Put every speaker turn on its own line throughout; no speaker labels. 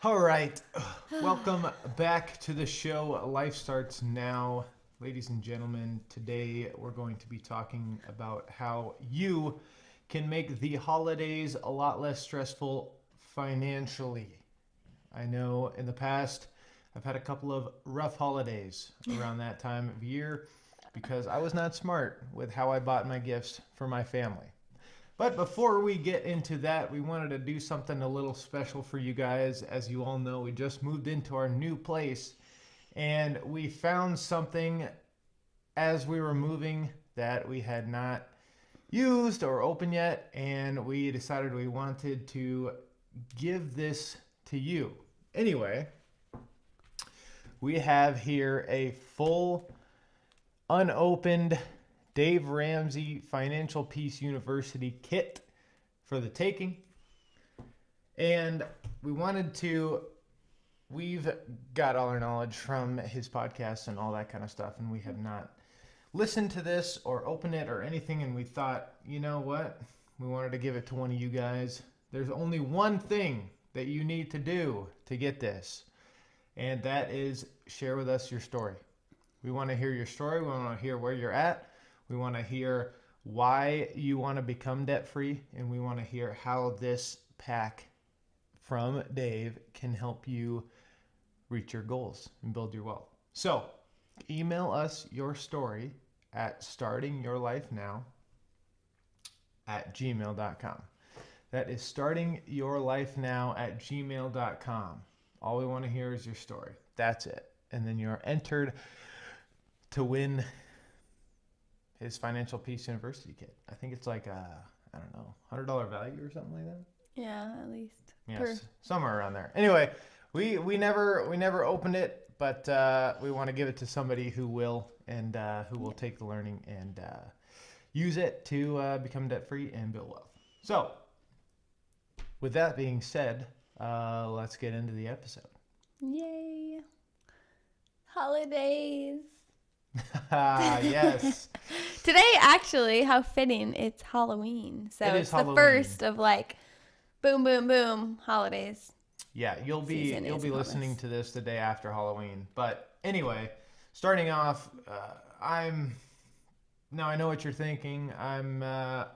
All right. Welcome back to the show. Life Starts Now. Ladies and gentlemen, today we're going to be talking about how you can make the holidays a lot less stressful financially. I know in the past I've had a couple of rough holidays around that time of year because I was not smart with how I bought my gifts for my family. But before we get into that, we wanted to do something a little special for you guys. As you all know, we just moved into our new place and we found something as we were moving that we had not used or opened yet, and we decided we wanted to give this to you. Anyway, we have here a full unopened Dave Ramsey Financial Peace University kit for the taking. And we've got all our knowledge from his podcast and all that kind of stuff, and we have not listened to this or opened it or anything, and we thought, you know what? We wanted to give it to one of you guys. There's only one thing that you need to do to get this, and that is share with us your story. We want to hear your story. We want to hear where you're at. We want to hear why you want to become debt-free, and we want to hear how this pack from Dave can help you reach your goals and build your wealth. So, email us your story at startingyourlifenow@gmail.com. That is startingyourlifenow@gmail.com. All we want to hear is your story. That's it. And then you're entered to win his Financial Peace University kit. I think it's like $100 value or something like that.
Yeah, at least.
Yes, somewhere around there. Anyway, we never opened it, but we want to give it to somebody who will and who will take the learning and use it to become debt free and build wealth. So, with that being said, let's get into the episode.
Yay! Holidays.
Yes.
Today, actually, how fitting, it's Halloween. So it's
Halloween.
The first of like, boom, boom, boom, holidays.
Yeah, you'll be listening to this the day after Halloween. But anyway, starting off, now I know what you're thinking. I'm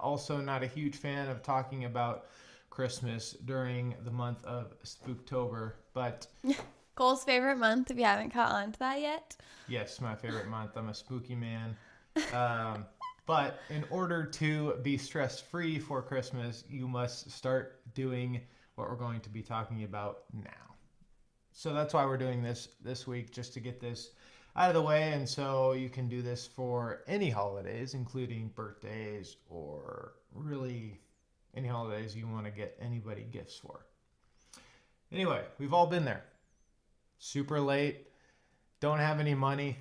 also not a huge fan of talking about Christmas during the month of Spooktober, but
Cole's favorite month, if you haven't caught on to that yet.
yes, my favorite month. I'm a spooky man. But in order to be stress-free for Christmas, you must start doing what we're going to be talking about now. So that's why we're doing this week, just to get this out of the way, and so you can do this for any holidays, including birthdays or really any holidays you want to get anybody gifts for. Anyway, we've all been there. Super late, don't have any money,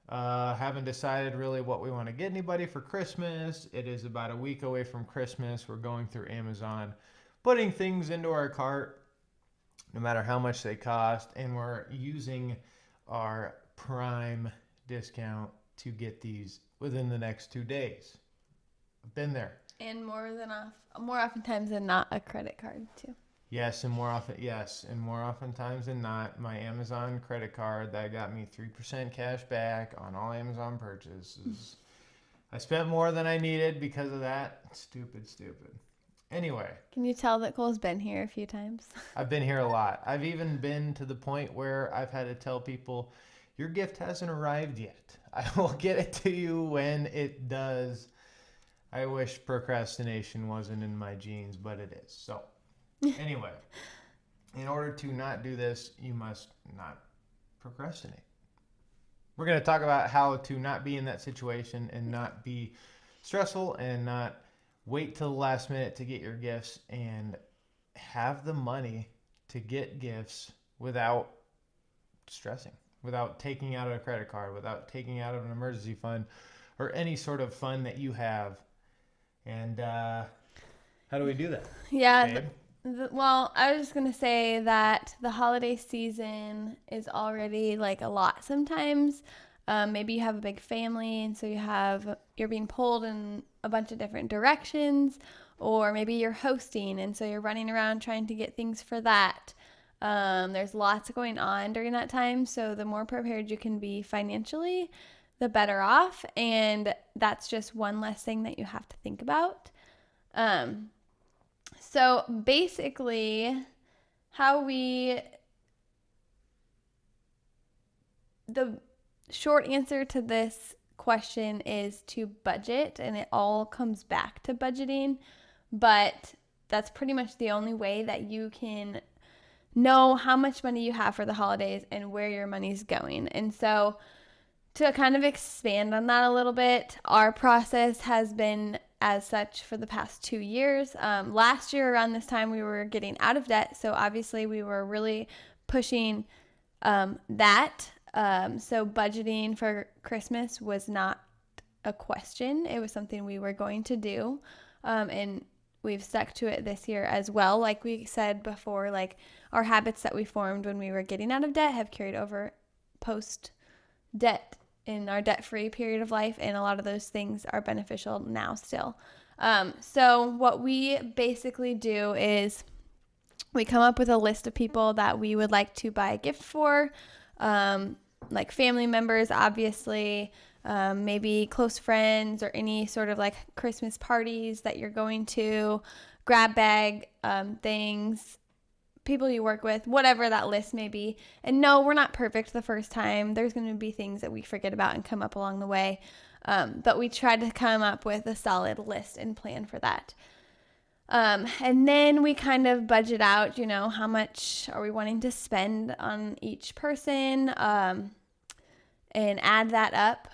haven't decided really what we want to get anybody for Christmas. It is about a week away from Christmas. We're going through Amazon, putting things into our cart, no matter how much they cost, and we're using our Prime discount to get these within the next 2 days. I've been there.
And more oftentimes than not, a credit card too.
Yes, and more oftentimes than not, my Amazon credit card that got me 3% cash back on all Amazon purchases. I spent more than I needed because of that. Stupid. Anyway.
Can you tell that Cole's been here a few times?
I've been here a lot. I've even been to the point where I've had to tell people, your gift hasn't arrived yet. I will get it to you when it does. I wish procrastination wasn't in my genes, but it is. So, anyway, in order to not do this, you must not procrastinate. We're going to talk about how to not be in that situation and not be stressful and not wait till the last minute to get your gifts and have the money to get gifts without stressing, without taking out a credit card, without taking out of an emergency fund or any sort of fund that you have. And how do we do that?
Yeah. Well, I was just going to say that the holiday season is already like a lot sometimes. Maybe you have a big family and so you're being pulled in a bunch of different directions, or maybe you're hosting and so you're running around trying to get things for that. There's lots going on during that time. So the more prepared you can be financially, the better off. And that's just one less thing that you have to think about. So basically, the short answer to this question is to budget, and it all comes back to budgeting. But that's pretty much the only way that you can know how much money you have for the holidays and where your money's going. And so, to kind of expand on that a little bit, our process has been as such for the past 2 years. Last year around this time, we were getting out of debt, so obviously we were really pushing that. So budgeting for Christmas was not a question. It was something we were going to do, and we've stuck to it this year as well. Like we said before, like our habits that we formed when we were getting out of debt have carried over post debt in our debt-free period of life, and a lot of those things are beneficial now still. So what we basically do is we come up with a list of people that we would like to buy a gift for, like family members, obviously, maybe close friends or any sort of like Christmas parties that you're going to, grab bag things, people you work with, whatever that list may be. And no, we're not perfect the first time. There's going to be things that we forget about and come up along the way. But we tried to come up with a solid list and plan for that. And then we kind of budget out, how much are we wanting to spend on each person, and add that up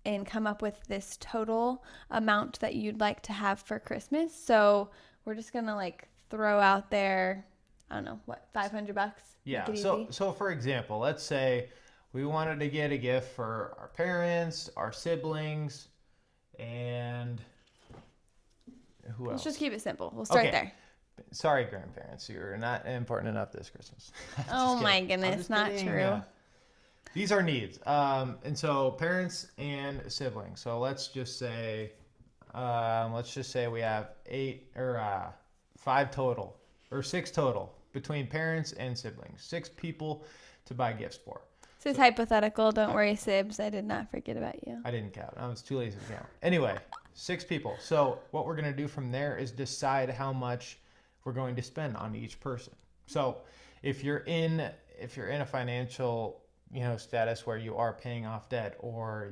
and come up with this total amount that you'd like to have for Christmas. So we're just going to like throw out there, I don't know, what, $500?
Yeah. So for example, let's say we wanted to get a gift for our parents, our siblings, and who else?
Let's just keep it simple. We'll start there.
Sorry, grandparents, you're not important enough this Christmas.
Oh my goodness, not true.
These are needs. And so parents and siblings. So let's just say we have 5 total or 6 total between parents and siblings. 6 people to buy gifts for.
This is hypothetical. Don't worry, Sibs. I did not forget about you.
I didn't count. I was too lazy to count. Anyway, 6 people. So what we're going to do from there is decide how much we're going to spend on each person. So if you're in a financial, status where you are paying off debt or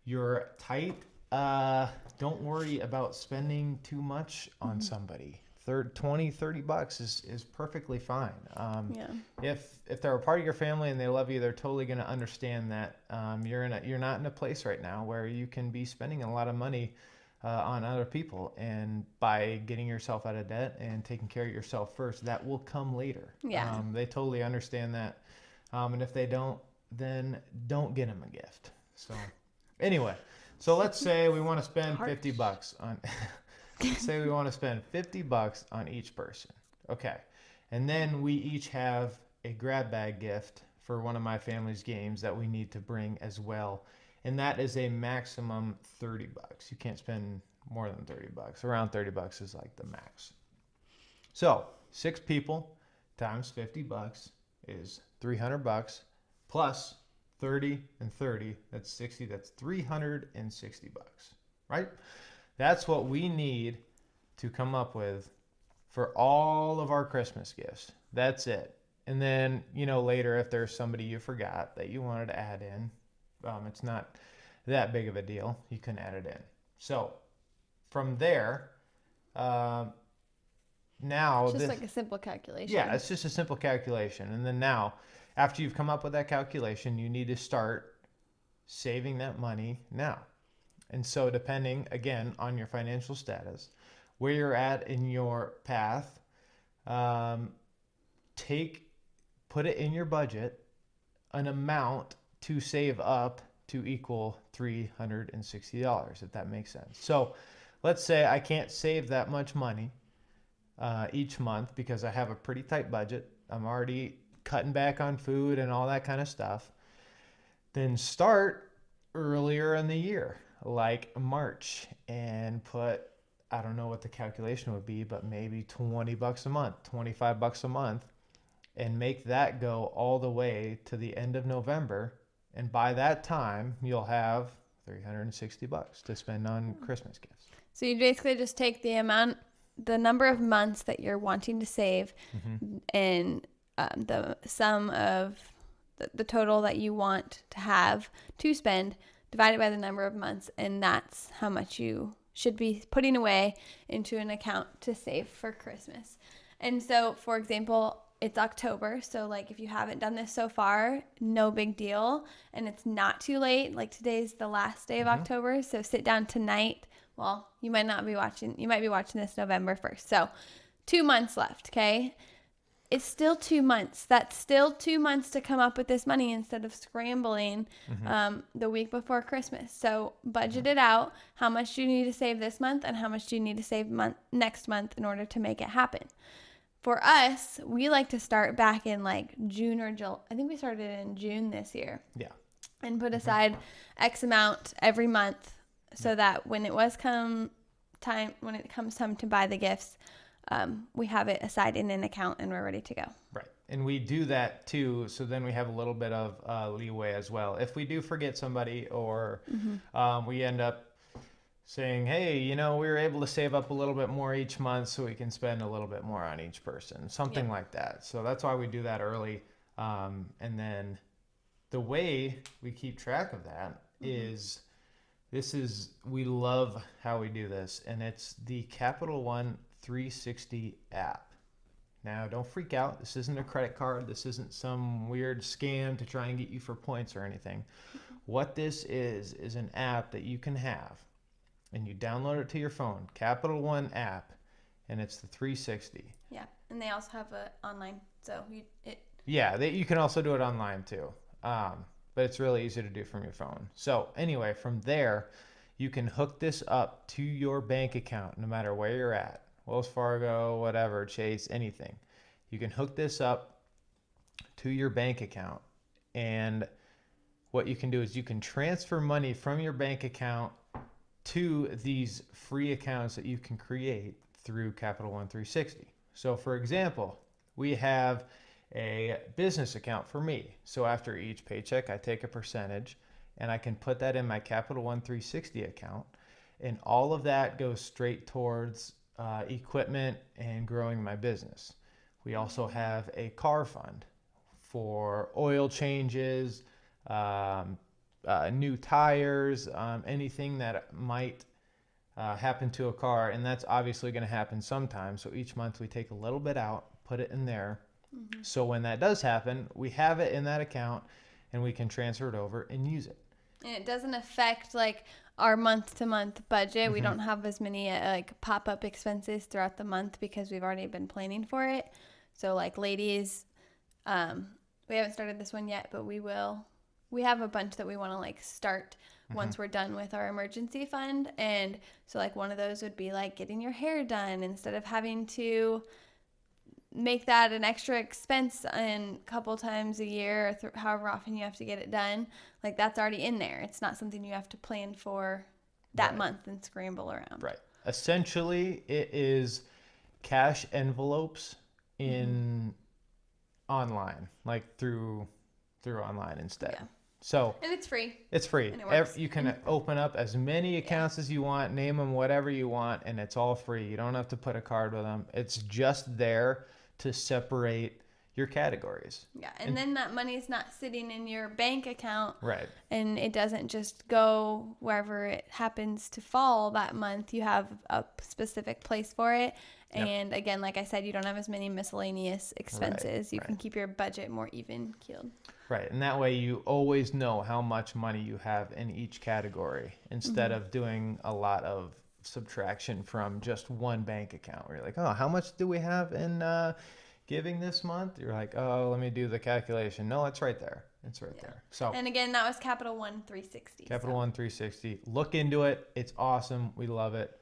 you're tight, don't worry about spending too much on somebody. $20-$30 is perfectly fine. If they're a part of your family and they love you, they're totally going to understand that you're not in a place right now where you can be spending a lot of money on other people, and by getting yourself out of debt and taking care of yourself first, that will come later. They totally understand that, and if they don't, then don't get them a gift. So anyway, let's say we want to spend $50 on say we want to spend $50 on each person. Okay. And then we each have a grab bag gift for one of my family's games that we need to bring as well. And that is a maximum $30. You can't spend more than $30. Around $30 is like the max. So 6 people times $50 is $300 plus 30 and 30. That's 60. That's $360, right? That's what we need to come up with for all of our Christmas gifts. That's it. And then, later, if there's somebody you forgot that you wanted to add in, it's not that big of a deal. You can add it in. So from there, now...
It's just like a simple calculation.
Yeah, it's just a simple calculation. And then now, after you've come up with that calculation, you need to start saving that money now. And so depending, again, on your financial status, where you're at in your path, put it in your budget, an amount to save up to equal $360, if that makes sense. So let's say I can't save that much money each month because I have a pretty tight budget. I'm already cutting back on food and all that kind of stuff. Then start earlier in the year, like March, and I don't know what the calculation would be, but maybe $20 a month, $25 a month and make that go all the way to the end of November. And by that time, you'll have $360 to spend on Christmas gifts.
So you basically just take the number of months that you're wanting to save, and the sum of the total that you want to have to spend, divided by the number of months, and that's how much you should be putting away into an account to save for Christmas. And so, for example, it's October, so like if you haven't done this so far, no big deal, and it's not too late. Like today's the last day of October, so sit down tonight. Well, you might be watching this November 1st. So 2 months left, okay? It's still 2 months. That's still 2 months to come up with this money instead of scrambling the week before Christmas. So budget it out. How much do you need to save this month, and how much do you need to save next month in order to make it happen? For us, we like to start back in like June or July. I think we started in June this year.
Yeah.
And put aside X amount every month, so that when it comes time to buy the gifts, we have it aside in an account and we're ready to go.
Right. And we do that too, so then we have a little bit of leeway as well. If we do forget somebody, or we end up saying, hey, we were able to save up a little bit more each month so we can spend a little bit more on each person, something like that. So that's why we do that early. And then the way we keep track of that is, we love how we do this, and it's the Capital One 360 app. Now, don't freak out. This isn't a credit card. This isn't some weird scam to try and get you for points or anything. What this is an app that you can have, and you download it to your phone, Capital One app, and it's the 360.
Yeah, and they also have it online, so
you can also do it online too. But it's really easy to do from your phone. So anyway, from there, you can hook this up to your bank account, no matter where you're at. Wells Fargo, whatever, Chase, anything. You can hook this up to your bank account. And what you can do is you can transfer money from your bank account to these free accounts that you can create through Capital One 360. So for example, we have a business account for me. So after each paycheck, I take a percentage and I can put that in my Capital One 360 account. And all of that goes straight towards equipment and growing my business. We also have a car fund for oil changes, new tires, anything that might happen to a car. And that's obviously going to happen sometime. So each month we take a little bit out, put it in there. So when that does happen, we have it in that account and we can transfer it over and use it.
And it doesn't affect like our month-to-month budget. We don't have as many like pop-up expenses throughout the month because we've already been planning for it. So like ladies, we haven't started this one yet, but we will. We have a bunch that we want to like start once we're done with our emergency fund. And so like one of those would be like getting your hair done instead of having to make that an extra expense a couple times a year, or however often you have to get it done. Like that's already in there. It's not something you have to plan for that month and scramble around.
Right. Essentially, it is cash envelopes in online, like through online instead.
Yeah.
So
and it's free.
It's free.
And it works.
You can open up as many accounts as you want, name them whatever you want, and it's all free. You don't have to put a card with them. It's just there to separate your categories.
Yeah, and then that money is not sitting in your bank account.
Right.
And it doesn't just go wherever it happens to fall that month. You have a specific place for it. Yep. And again, like I said, you don't have as many miscellaneous expenses. You can keep your budget more even keeled. Right.
And that way you always know how much money you have in each category instead of doing a lot of subtraction from just one bank account where you're like, oh, how much do we have in giving this month? You're like, oh, let me do the calculation. No, it's right there. It's right there. So,
and again, that was Capital One 360.
Capital One 360. Look into it. It's awesome. We love it.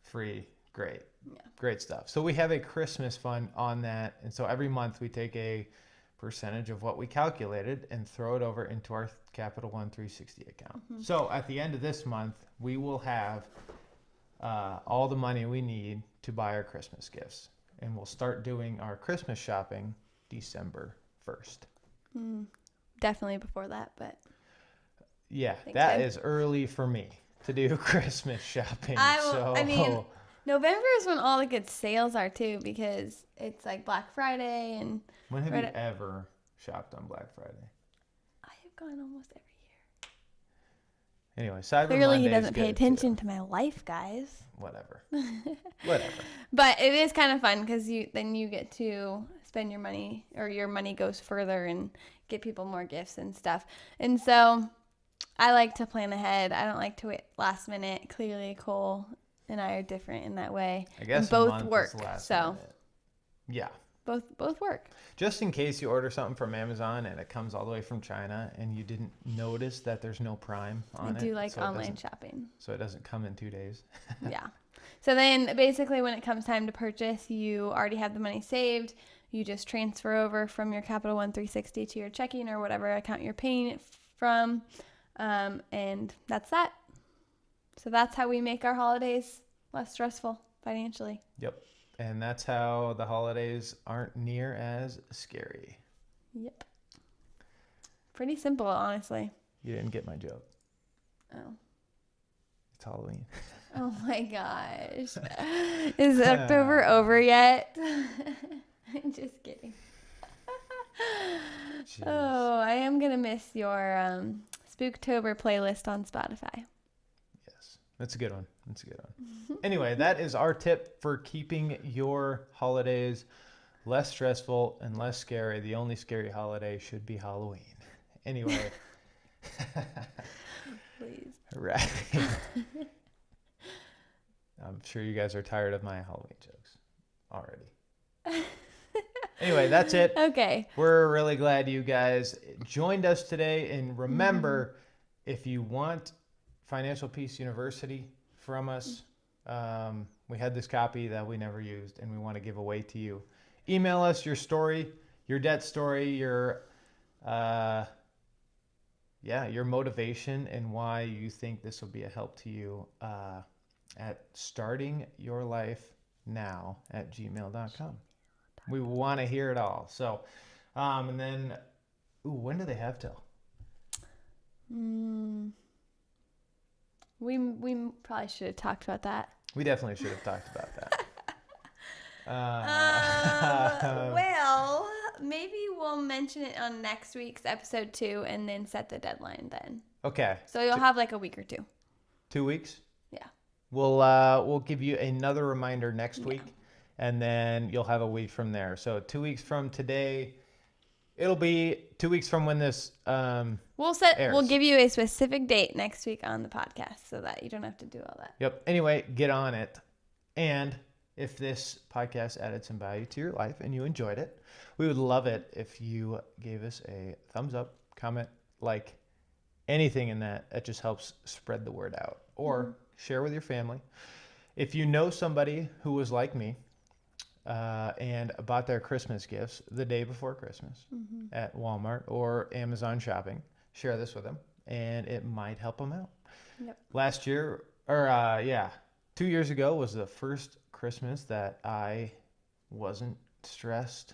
Free. Great.
Yeah.
Great stuff. So we have a Christmas fund on that. And so every month we take a percentage of what we calculated and throw it over into our Capital One 360 account. So at the end of this month, we will have all the money we need to buy our Christmas gifts. And we'll start doing our Christmas shopping December 1st.
Definitely before that, but
Yeah,
Thanks,
that
babe.
is early for me to do Christmas shopping.
I mean, November is when all the good sales are too, because it's like Black Friday and
when have
right
you
at-
ever shopped on Black Friday?
I have gone almost every year.
Anyway, Cyber
Clearly, he
Monday's
doesn't pay
good,
attention
too.
to my life, guys.
Whatever. Whatever.
But it is kind of fun because then you get to spend your money, or your money goes further and get people more gifts and stuff. And so I like to plan ahead. I don't like to wait last minute. Clearly, Cole and I are different in that way.
I guess
and both
a month
work.
is last
So
minute. Yeah.
both work.
Just in case you order something from Amazon and it comes all the way from China and you didn't notice that there's no Prime on
I
it.
do like
so it
online
doesn't-
shopping.
So it doesn't come in 2 days.
Yeah. So then basically when it comes time to purchase, you already have the money saved. You just transfer over from your Capital One 360 to your checking or whatever account you're paying it from. And that's that. So that's how we make our holidays less stressful financially.
Yep. And that's how the holidays aren't near as scary.
Yep. Pretty simple, honestly.
You didn't get my joke.
Oh.
It's Halloween.
Oh my gosh. Is October over yet? I'm just kidding.
Jeez.
Oh, I am going to miss your Spooktober playlist on Spotify.
Yes. That's a good one. That's a good one. Anyway, that is our tip for keeping your holidays less stressful and less scary. The only scary holiday should be Halloween. Anyway.
Please.
Right. I'm sure you guys are tired of my Halloween jokes already. Anyway, that's it.
Okay.
We're really glad you guys joined us today. And remember, if you want Financial Peace University from us, we had this copy that we never used and we want to give away to you. Email us your story, your debt story, your motivation and why you think this will be a help to you at startingyourlifenow@gmail.com. We want to hear it all. So, and then, when do they have till?
We probably should have talked about that.
We definitely should have talked about that.
Well, maybe we'll mention it on next week's episode 2 and then set the deadline then.
Okay.
So you'll have like a week or 2.
2 weeks?
Yeah.
We'll give you another reminder next week, and then you'll have a week from there. So 2 weeks from today, it'll be 2 weeks from when this airs.
We'll give you a specific date next week on the podcast so that you don't have to do all that.
Yep. Anyway, get on it. And if this podcast added some value to your life and you enjoyed it, we would love it if you gave us a thumbs up, comment, like, anything in that. That just helps spread the word out. Or share with your family. If you know somebody who was like me and bought their Christmas gifts the day before Christmas at Walmart or Amazon shopping, share this with them and it might help them out.
Yep.
2 years ago was the first Christmas that I wasn't stressed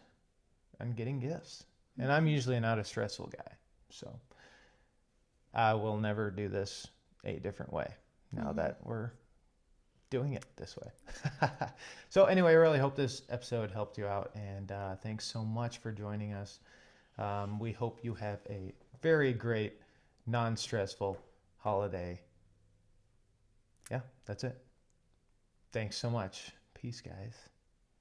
on getting gifts. And I'm usually not a stressful guy. So I will never do this a different way now that we're doing it this way. So anyway, I really hope this episode helped you out. And thanks so much for joining us. We hope you have a very great, non-stressful holiday. Yeah, that's it. Thanks so much. Peace, guys.